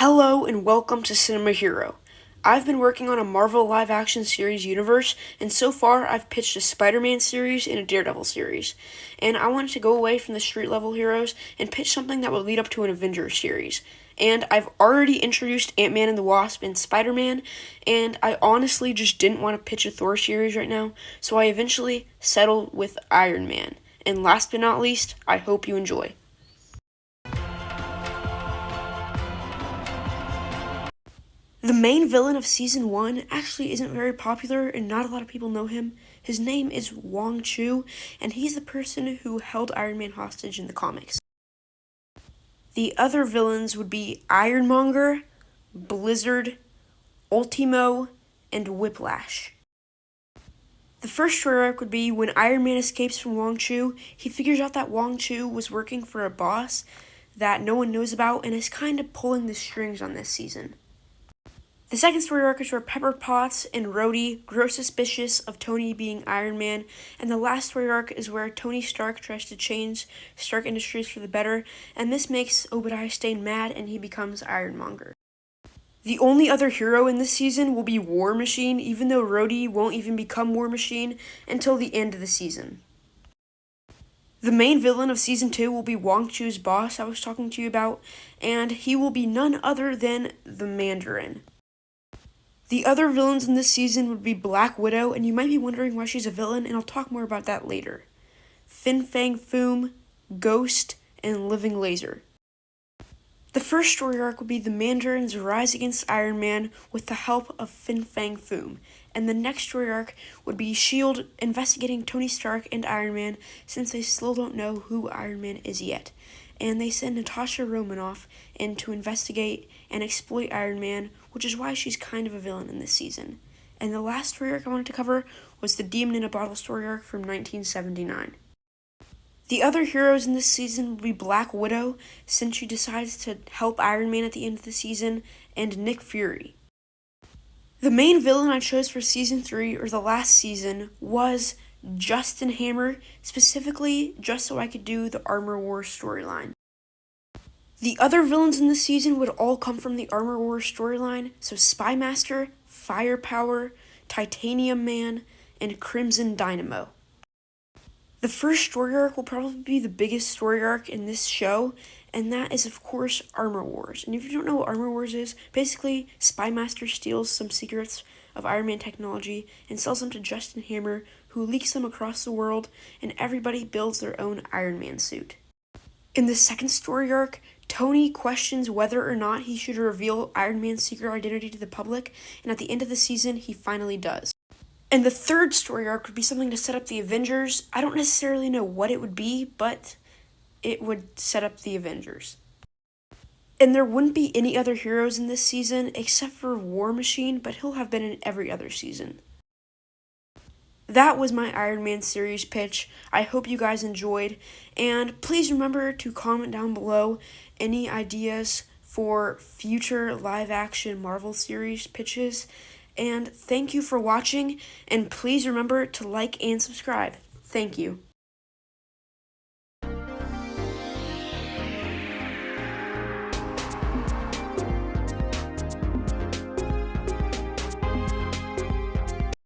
Hello and welcome to Cinema Hero. I've been working on a Marvel live-action series universe, and so far I've pitched a Spider-Man series and a Daredevil series. And I wanted to go away from the street-level heroes and pitch something that would lead up to an Avengers series. And I've already introduced Ant-Man and the Wasp and Spider-Man, and I honestly just didn't want to pitch a Thor series right now, so I eventually settled with Iron Man. And last but not least, I hope you enjoy. The main villain of Season 1 actually isn't very popular and not a lot of people know him. His name is Wong Chu, and he's the person who held Iron Man hostage in the comics. The other villains would be Ironmonger, Blizzard, Ultimo, and Whiplash. The first story arc would be when Iron Man escapes from Wong Chu. He figures out that Wong Chu was working for a boss that no one knows about and is kind of pulling the strings on this season. The second story arc is where Pepper Potts and Rhodey grow suspicious of Tony being Iron Man, and the last story arc is where Tony Stark tries to change Stark Industries for the better, and this makes Obadiah Stane mad and he becomes Ironmonger. The only other hero in this season will be War Machine, even though Rhodey won't even become War Machine until the end of the season. The main villain of Season 2 will be Wong Chu's boss I was talking to you about, and he will be none other than the Mandarin. The other villains in this season would be Black Widow, and you might be wondering why she's a villain, and I'll talk more about that later. Fin Fang Foom, Ghost, and Living Laser. The first story arc would be the Mandarin's rise against Iron Man with the help of Fin Fang Foom, and the next story arc would be S.H.I.E.L.D. investigating Tony Stark and Iron Man since they still don't know who Iron Man is yet. And they send Natasha Romanoff in to investigate and exploit Iron Man, which is why she's kind of a villain in this season. And the last story arc I wanted to cover was the Demon in a Bottle story arc from 1979. The other heroes in this season will be Black Widow, since she decides to help Iron Man at the end of the season, and Nick Fury. The main villain I chose for Season 3, or the last season, was Justin Hammer, specifically just so I could do the Armor Wars storyline. The other villains in this season would all come from the Armor Wars storyline, so Spymaster, Firepower, Titanium Man, and Crimson Dynamo. The first story arc will probably be the biggest story arc in this show, and that is, of course, Armor Wars. And if you don't know what Armor Wars is, basically, Spymaster steals some secrets of Iron Man technology and sells them to Justin Hammer, who leaks them across the world, and everybody builds their own Iron Man suit. In the second story arc, Tony questions whether or not he should reveal Iron Man's secret identity to the public, and at the end of the season, he finally does. And the third story arc would be something to set up the Avengers. I don't necessarily know what it would be, but it would set up the Avengers. And there wouldn't be any other heroes in this season except for War Machine, but he'll have been in every other season. That was my Iron Man series pitch. I hope you guys enjoyed, and please remember to comment down below any ideas for future live-action Marvel series pitches. And thank you for watching, and please remember to like and subscribe. Thank you.